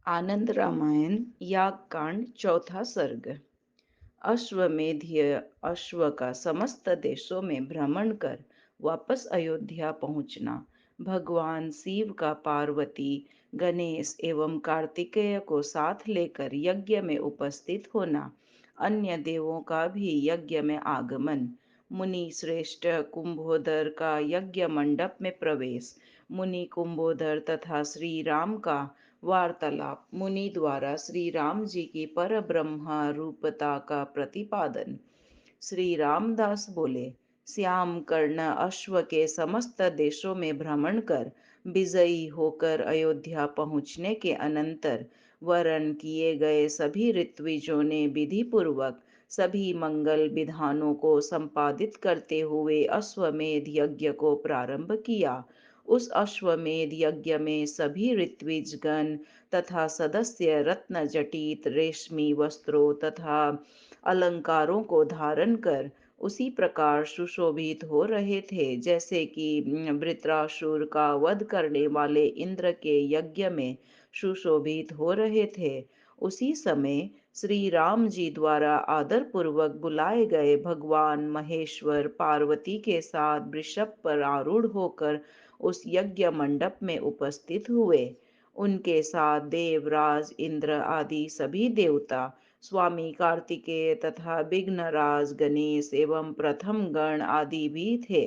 आनंद रामायण याग कांड चौथा सर्ग। अश्वमेध अश्व का समस्त देशों में भ्रमण कर वापस अयोध्या पहुंचना। भगवान शिव का पार्वती, गणेश एवं कार्तिकेय को साथ लेकर यज्ञ में उपस्थित होना। अन्य देवों का भी यज्ञ में आगमन। मुनि श्रेष्ठ कुंभोदर का यज्ञ मंडप में प्रवेश। मुनि कुंभोदर तथा श्री राम का वार्तालाप। मुनि द्वारा श्री राम जी की पर ब्रह्म रूपता का प्रतिपादन। श्री रामदास बोले, श्याम कर्ण अश्व के समस्त देशों में भ्रमण कर विजयी होकर अयोध्या पहुँचने के अनंतर वरण किए गए सभी ऋत्विजों ने विधि पूर्वक सभी मंगल विधानों को संपादित करते हुए अश्वमेध यज्ञ को प्रारंभ किया। उस अश्वमेध यज्ञ में सभी ऋत्विजगण तथा सदस्य रत्न जटित रेशमी वस्त्रों तथा अलंकारों को धारण कर उसी प्रकार सुशोभित हो रहे थे जैसे कि वृत्रासुर का वध करने वाले इंद्र के यज्ञ में सुशोभित हो रहे थे। उसी समय श्री राम जी द्वारा आदर पूर्वक बुलाए गए भगवान महेश्वर पार्वती के साथ वृषभ पर आरूढ़ होकर उस यज्ञ मंडप में उपस्थित हुए। उनके साथ देवराज इंद्र आदि सभी देवता, स्वामी कार्तिकेय तथा विघ्नराज गणेश एवं प्रथम गण आदि भी थे।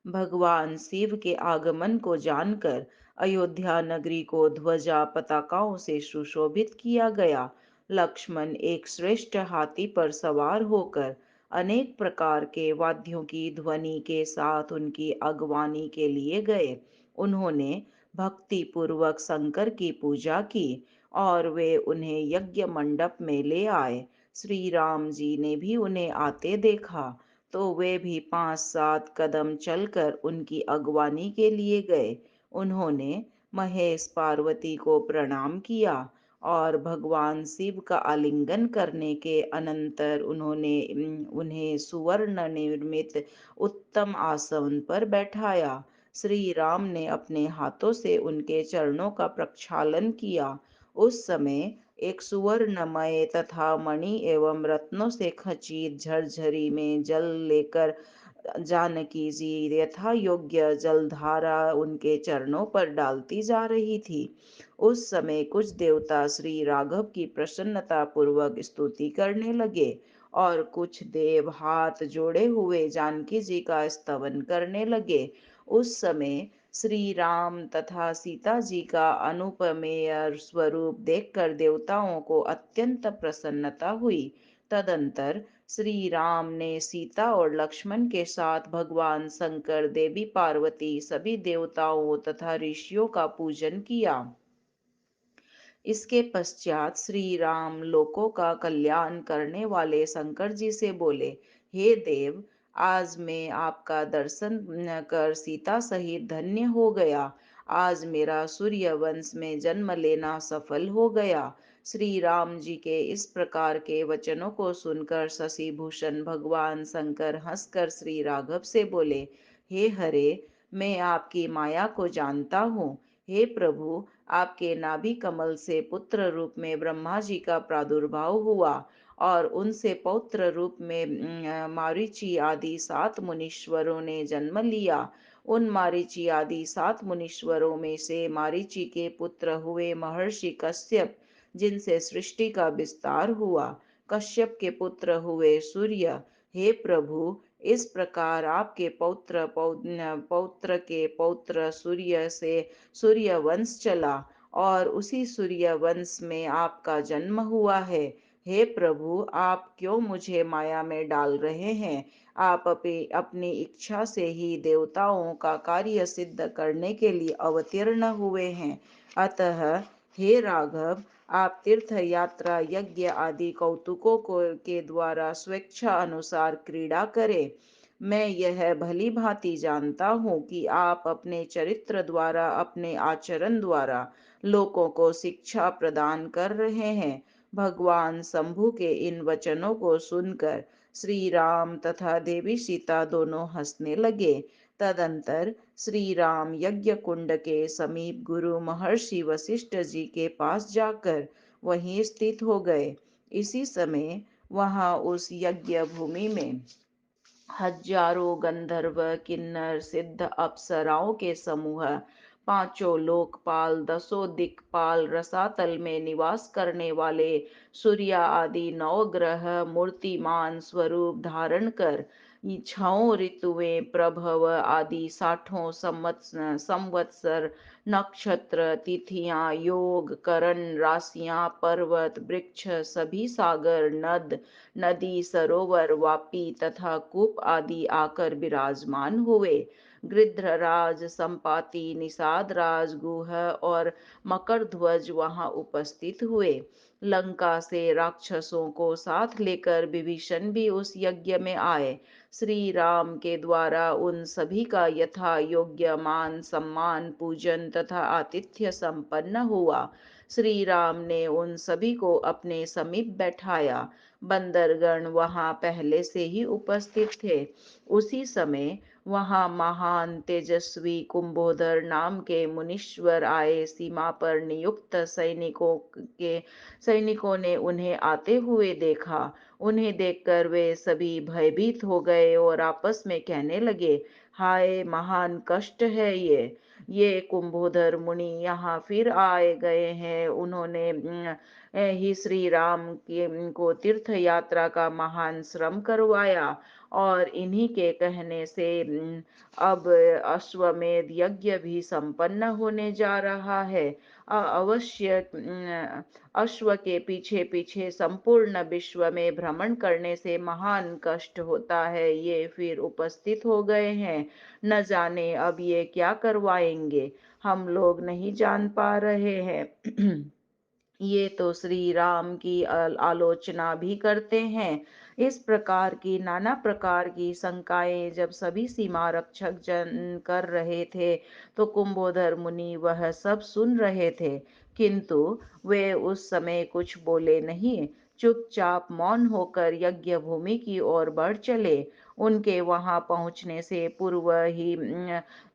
भगवान शिव के आगमन को जानकर अयोध्या नगरी को ध्वजा पताकाओं से सुशोभित किया गया। लक्ष्मण एक श्रेष्ठ हाथी पर सवार होकर अनेक प्रकार के वाद्यों की ध्वनि के साथ उनकी अगवानी के लिए गए। उन्होंने भक्ति पूर्वक शंकर की पूजा की और वे उन्हें यज्ञ मंडप में ले आए। श्री राम जी ने भी उन्हें आते देखा तो वे भी 5-7 कदम चलकर उनकी अगवानी के लिए गए। उन्होंने महेश पार्वती को प्रणाम किया और भगवान शिव का आलिंगन करने के अनंतर उन्होंने उन्हें सुवर्ण निर्मित उत्तम आसन पर बैठाया। श्री राम ने अपने हाथों से उनके चरणों का प्रक्षालन किया। उस समय एक सुवर्णमय तथा मणि एवं रत्नों से खचित झरझरी में जल लेकर जानकी जी यथा योग्य जलधारा उनके चरणों पर डालती जा रही थी। उस समय कुछ देवता श्री राघव की प्रसन्नता पूर्वक स्तुति करने लगे और कुछ देव हाथ जोड़े हुए जानकी जी का स्तवन करने लगे। उस समय श्री राम तथा सीता जी का अनुपमेय स्वरूप देखकर देवताओं को अत्यंत प्रसन्नता हुई। तदंतर श्री राम ने सीता और लक्ष्मण के साथ भगवान शंकर, देवी पार्वती, सभी देवताओं तथा ऋषियों का पूजन किया। इसके पश्चात श्री राम लोकों का कल्याण करने वाले शंकर जी से बोले, हे देव, आज मैं आपका दर्शन कर सीता सहित धन्य हो गया। आज मेरा सूर्य वंश में जन्म लेना सफल हो गया। श्री राम जी के इस प्रकार के वचनों को सुनकर शशिभूषण भगवान शंकर हंसकर श्री राघव से बोले, हे हरे, मैं आपकी माया को जानता हूँ। हे प्रभु, आपके नाभि कमल से पुत्र रूप में ब्रह्मा जी का प्रादुर्भाव हुआ और उनसे पौत्र रूप में मारीची आदि 7 मुनीश्वरों ने जन्म लिया। उन मारीची आदि 7 मुनीश्वरों में से मारीची के पुत्र हुए महर्षि कश्यप, जिनसे सृष्टि का विस्तार हुआ। कश्यप के पुत्र हुए सूर्य। हे प्रभु, इस प्रकार आपके पौत्र के पौत्र सूर्य से सूर्य वंश चला और उसी सूर्य वंश में आपका जन्म हुआ है। हे प्रभु, आप क्यों मुझे माया में डाल रहे हैं? आप अपनी इच्छा से ही देवताओं का कार्य सिद्ध करने के लिए अवतीर्ण हुए हैं। अतः हे राघव, आप तीर्थ यात्रा यज्ञ आदि कौतुकों को के द्वारा स्वेच्छा अनुसार क्रीड़ा करें। मैं यह भली भांति जानता हूँ कि आप अपने चरित्र द्वारा, अपने आचरण द्वारा लोगों को शिक्षा प्रदान कर रहे हैं। भगवान शंभु के इन वचनों को सुनकर श्री राम तथा देवी सीता दोनों हंसने लगे। तदंतर श्री राम यज्ञ कुंड के समीप गुरु महर्षि वशिष्ठ जी के पास जाकर वहीं स्थित हो गए। इसी समय वहां उस यज्ञ भूमि में हजारों गंधर्व, किन्नर, सिद्ध, अप्सराओं के समूह, पांचों लोकपाल, दसों दिक्पाल, रसातल में निवास करने वाले सूर्य आदि नवग्रह मूर्तिमान स्वरूप धारण कर छहों ऋतुएं, प्रभव आदि साठों संवत्सर, नक्षत्र, तिथियां, योग, करण, राशियां, पर्वत, वृक्ष, सभी सागर, नदी, सरोवर, वापी तथा कूप आदि आकर विराजमान हुए। गृध्रराज, संपाति, निषाद राज, गुह और मकरध्वज वहां उपस्थित हुए। लंका से राक्षसों को साथ लेकर विभीषण भी उस यज्ञ में आए। श्री राम के द्वारा उन सभी का यथा योग्य मान सम्मान, पूजन तथा आतिथ्य संपन्न हुआ। श्री राम ने उन सभी को अपने समीप बैठाया। बंदरगण वहां पहले से ही उपस्थित थे। उसी समय वहां महान तेजस्वी कुंभोधर नाम के मुनीश्वर आए। सीमा पर नियुक्त सैनिकों ने उन्हें आते हुए देखा। उन्हें देखकर वे सभी भयभीत हो गए और आपस में कहने लगे, हाय, महान कष्ट है ये कुंभोधर मुनि यहाँ फिर आए गए हैं। उन्होंने ही श्री राम को तीर्थ यात्रा का महान श्रम करवाया और इन्हीं के कहने से अब अश्वमेध यज्ञ भी संपन्न होने जा रहा है। अवश्य अश्व के पीछे पीछे संपूर्ण विश्व में भ्रमण करने से महान कष्ट होता है। ये फिर उपस्थित हो गए हैं। न जाने अब ये क्या करवाएंगे, हम लोग नहीं जान पा रहे हैं। ये तो श्री राम की आलोचना भी करते हैं। इस प्रकार की नाना प्रकार की शंकाएं जब सभी सीमा रक्षक जन कर रहे थे, तो कुंभोधर मुनि वह सब सुन रहे थे, किंतु वे उस समय कुछ बोले नहीं। चुपचाप मौन होकर यज्ञ भूमि की ओर बढ़ चले। उनके वहां पहुंचने से पूर्व ही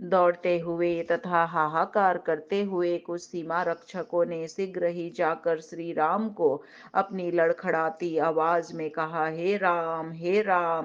दौड़ते हुए तथा हाहाकार करते हुए कुछ सीमा रक्षकों ने शीघ्र ही जाकर श्री राम को अपनी लड़खड़ाती आवाज में कहा, हे राम,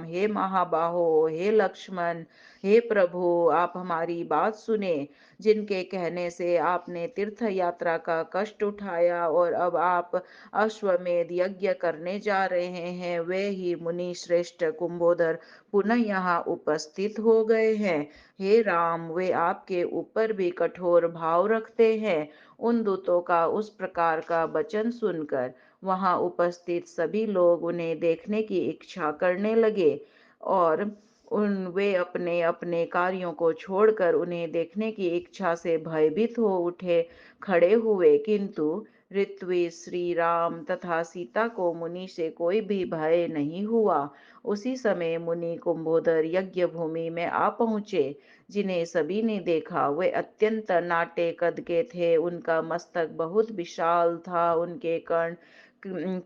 हे महाबाहो, हे लक्ष्मण, हे प्रभु, आप हमारी बात सुने। जिनके कहने से आपने तीर्थ यात्रा का कष्ट उठाया और अब आप अश्वमेध यज्ञ करने जा रहे हैं, वे ही मुनि श्रेष्ठ कुंभोधर पुनः यहाँ उपस्थित हो गए हैं। हे राम, वे आपके ऊपर भी कठोर भाव रखते हैं। उन दूतों का उस प्रकार का वचन सुनकर वहां उपस्थित सभी लोग उन्हें देखने की इच्छा करने लगे और वे अपने अपने कार्यों को छोड़कर उन्हें देखने की इच्छा से भयभीत हो उठे खड़े हुए, किंतु ऋत्विज श्री राम तथा सीता को मुनि से कोई भी भय नहीं हुआ। उसी समय मुनि कुंभोदर यज्ञ भूमि में आ पहुंचे। जिन्हें सभी ने देखा वे अत्यंत नाटे कद के थे। उनका मस्तक बहुत विशाल था, उनके कर्ण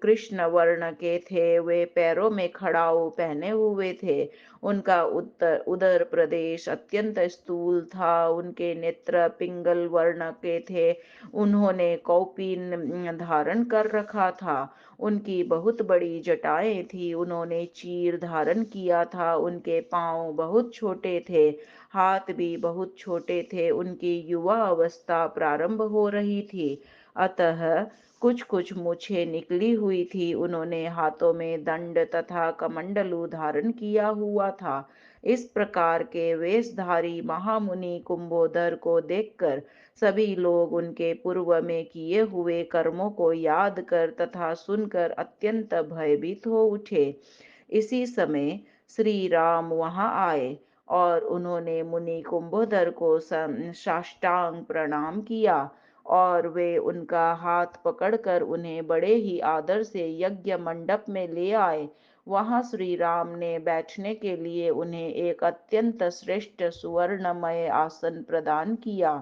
कृष्ण वर्ण के थे, वे पैरों में खड़ाऊ पहने हुए थे। उनका उदर प्रदेश अत्यंत स्थूल था, उनके नेत्र पिंगल वर्ण के थे। उन्होंने कौपीन धारण कर रखा था। उनकी बहुत बड़ी जटाएं थी, उन्होंने चीर धारण किया था। उनके पांव बहुत छोटे थे, हाथ भी बहुत छोटे थे। उनकी युवा अवस्था प्रारंभ हो रही थी, अतः कुछ कुछ मूछें निकली हुई थी। उन्होंने हाथों में दंड तथा कमंडलू धारण किया हुआ था। इस प्रकार के वेशधारी महामुनि कुंभोदर को देखकर सभी लोग उनके पूर्व में किए हुए कर्मों को याद कर तथा सुनकर अत्यंत भयभीत हो उठे। इसी समय श्री राम वहां आए और उन्होंने मुनि कुंभोदर को साष्टांग प्रणाम किया और वे उनका हाथ पकड़कर उन्हें बड़े ही आदर से यज्ञ मंडप में ले आए। वहां श्री राम ने बैठने के लिए उन्हें एक अत्यंत श्रेष्ठ सुवर्णमय आसन प्रदान किया।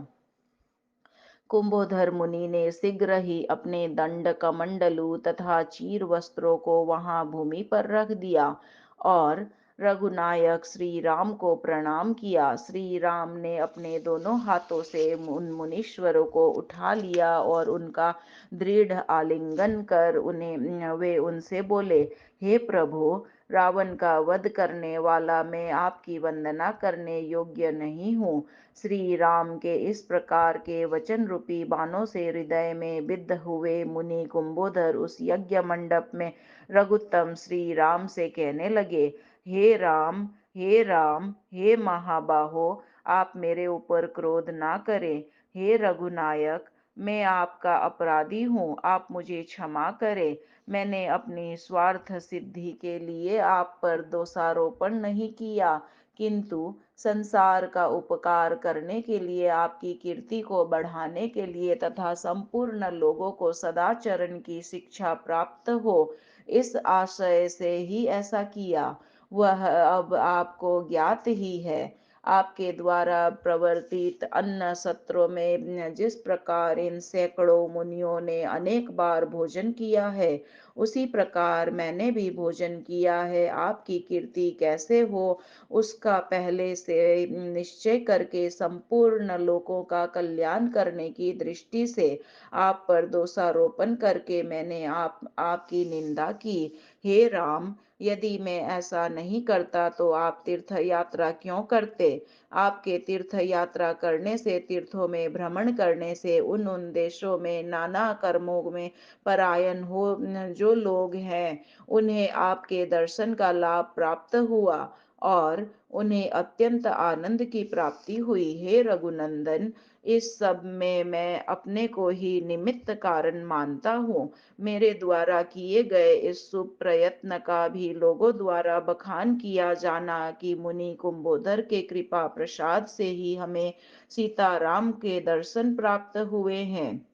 कुंभोधर मुनि ने शीघ्र ही अपने दंड कमंडलू तथा चीर वस्त्रों को वहां भूमि पर रख दिया और रघुनायक श्री राम को प्रणाम किया। श्री राम ने अपने दोनों हाथों से उन मुनीश्वरों को उठा लिया और उनका दृढ़ आलिंगन कर उन्हें वे उनसे बोले, हे प्रभु, रावण का वध करने वाला मैं आपकी वंदना करने योग्य नहीं हूँ। श्री राम के इस प्रकार के वचन रूपी बाणों से हृदय में बिद्ध हुए मुनि कुंभोधर उस यज्ञ मंडप में रघुत्तम श्री राम से कहने लगे, हे राम, हे राम, हे महाबाहो, आप मेरे ऊपर क्रोध ना करें। हे रघुनायक, मैं आपका अपराधी हूँ, आप मुझे क्षमा करें। मैंने अपनी स्वार्थ सिद्धि के लिए आप पर दोषारोपण नहीं किया, किंतु संसार का उपकार करने के लिए, आपकी कीर्ति को बढ़ाने के लिए तथा संपूर्ण लोगों को सदाचरण की शिक्षा प्राप्त हो, इस आशय से ही ऐसा किया। वह अब आपको ज्ञात ही है। आपके द्वारा प्रवर्तित अन्न सत्रों में जिस प्रकार इन सैकड़ों मुनियों ने अनेक बार भोजन किया है, उसी प्रकार मैंने भी भोजन किया है। आपकी कीर्ति कैसे हो, उसका पहले से निश्चय करके संपूर्ण लोकों का कल्याण करने की दृष्टि से आप पर दोषारोपण करके मैंने आपकी निंदा की। हे राम, यदि मैं ऐसा नहीं करता तो आप तीर्थ यात्रा क्यों करते? आपके तीर्थ यात्रा करने से, तीर्थों में भ्रमण करने से उन उन देशों में नाना कर्मों में परायण हो जो लोग हैं, उन्हें आपके दर्शन का लाभ प्राप्त हुआ और उन्हें अत्यंत आनंद की प्राप्ति हुई। हे रघुनंदन, इस सब में मैं अपने को ही निमित्त कारण मानता हूँ। मेरे द्वारा किए गए इस शुभ प्रयत्न का भी लोगों द्वारा बखान किया जाना कि मुनि कुंभोधर के कृपा प्रसाद से ही हमें सीताराम के दर्शन प्राप्त हुए हैं।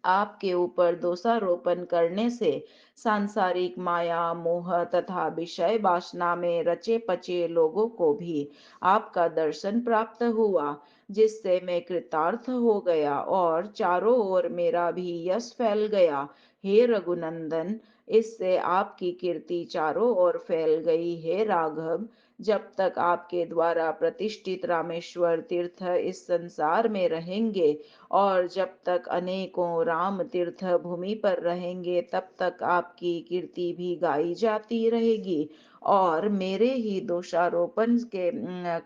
आपके ऊपर दोषारोपण करने से सांसारिक माया मोह तथा विषय वासना में रचे पचे लोगों को भी आपका दर्शन प्राप्त हुआ, जिससे मैं कृतार्थ हो गया और चारों ओर मेरा भी यश फैल गया। हे रघुनंदन, इससे आपकी कीर्ति चारों ओर फैल गई। हे राघव, जब तक आपके द्वारा प्रतिष्ठित रामेश्वर तीर्थ इस संसार में रहेंगे और जब तक अनेकों राम तीर्थ भूमि पर रहेंगे, तब तक आपकी कीर्ति भी गाई जाती रहेगी और मेरे ही दोषारोपण के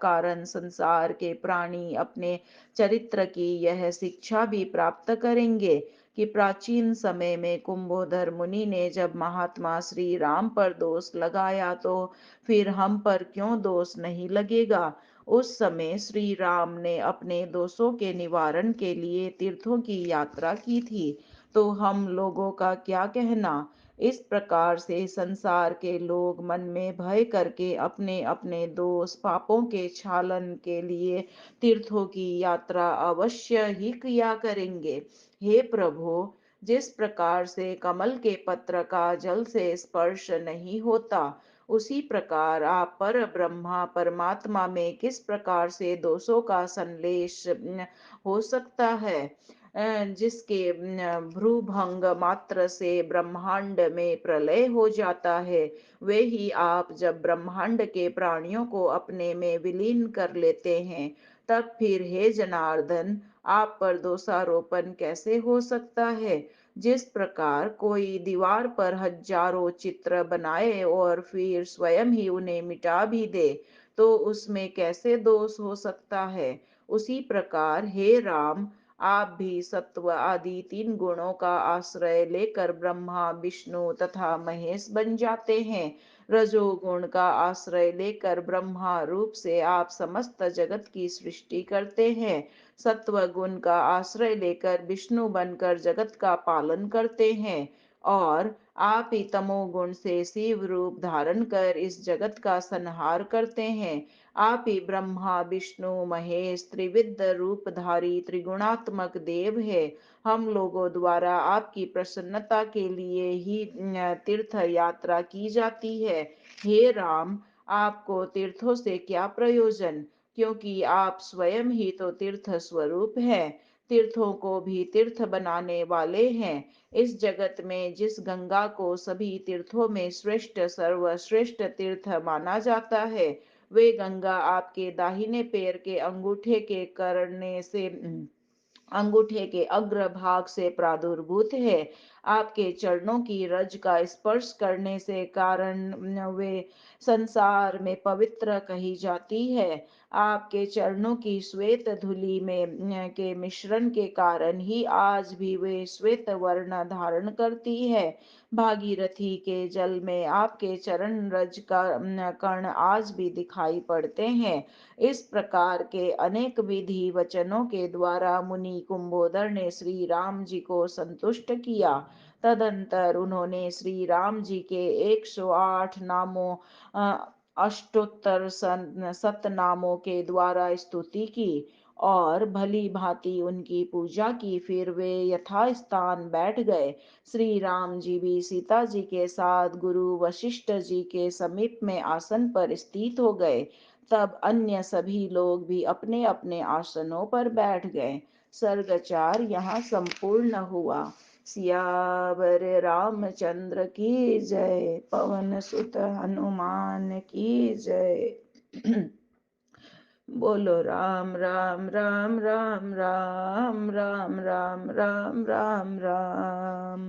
कारण संसार के प्राणी अपने चरित्र की यह शिक्षा भी प्राप्त करेंगे कि प्राचीन समय में कुंभोधर मुनि ने जब महात्मा श्री राम पर दोष लगाया, तो फिर हम पर क्यों दोष नहीं लगेगा। उस समय श्री राम ने अपने दोषों के निवारण के लिए तीर्थों की यात्रा की थी, तो हम लोगों का क्या कहना। इस प्रकार से संसार के लोग मन में भय करके अपने अपने दोष पापों के क्षालन के लिए तीर्थों की यात्रा अवश्य ही किया करेंगे। हे प्रभु, जिस प्रकार से कमल के पत्र का जल से स्पर्श नहीं होता, उसी प्रकार आप पर ब्रह्मा परमात्मा में किस प्रकार से दोषों का संलेश हो सकता है। जिसके भ्रूभंग मात्र से ब्रह्मांड में प्रलय हो जाता है, वे ही आप जब ब्रह्मांड के प्राणियों को अपने में विलीन कर लेते हैं, तब फिर हे जनार्दन, आप पर दोषारोपण कैसे हो सकता है। जिस प्रकार कोई दीवार पर हजारों चित्र बनाए और फिर स्वयं ही उन्हें मिटा भी दे, तो उसमें कैसे दोष हो सकता है। उसी प्रकार हे राम, आप भी सत्व आदि तीन गुणों का आश्रय लेकर ब्रह्मा विष्णु तथा महेश बन जाते हैं। रजोगुण का आश्रय लेकर ब्रह्मा रूप से आप समस्त जगत की सृष्टि करते हैं। सत्व गुण का आश्रय लेकर विष्णु बनकर जगत का पालन करते हैं और आप ही तमोगुण से शिव रूप धारण कर इस जगत का संहार करते हैं। आप ही ब्रह्मा विष्णु महेश त्रिविध रूपधारी त्रिगुणात्मक देव है। हम लोगों द्वारा आपकी प्रसन्नता के लिए ही तीर्थ यात्रा की जाती है। हे राम, आपको तीर्थों से क्या प्रयोजन, क्योंकि आप स्वयं ही तो तीर्थ स्वरूप है। तीर्थों को भी तीर्थ बनाने वाले हैं। इस जगत में जिस गंगा को सभी तीर्थों में श्रेष्ठ सर्वश्रेष्ठ तीर्थ माना जाता है, वे गंगा आपके दाहिने पैर के अंगूठे के अग्र भाग से प्रादुर्भूत है। आपके चरणों की रज का स्पर्श करने से कारण वे संसार में पवित्र कही जाती है। आपके चरणों की श्वेत धूलि में के मिश्रण के कारण ही आज भी वे श्वेत वर्ण धारण करती है। भागीरथी के जल में आपके चरण रज का कण आज भी दिखाई पड़ते हैं। इस प्रकार के अनेक विधि वचनों के द्वारा मुनि कुंभोदर ने श्री राम जी को संतुष्ट किया। तदंतर उन्होंने श्री राम जी के 108 नामों अष्टोत्तर सतनामों के द्वारा स्तुति की और भली भांति उनकी पूजा की। फिर वे यथास्थान बैठ गए। श्री राम जी भी सीता जी के साथ गुरु वशिष्ठ जी के समीप में आसन पर स्थित हो गए। तब अन्य सभी लोग भी अपने अपने आसनों पर बैठ गए। सर्ग 4 यहाँ संपूर्ण हुआ। सियावर रामचंद्र की जय, पवन सुत हनुमान की जय। बोलो राम राम राम राम राम राम राम राम राम राम।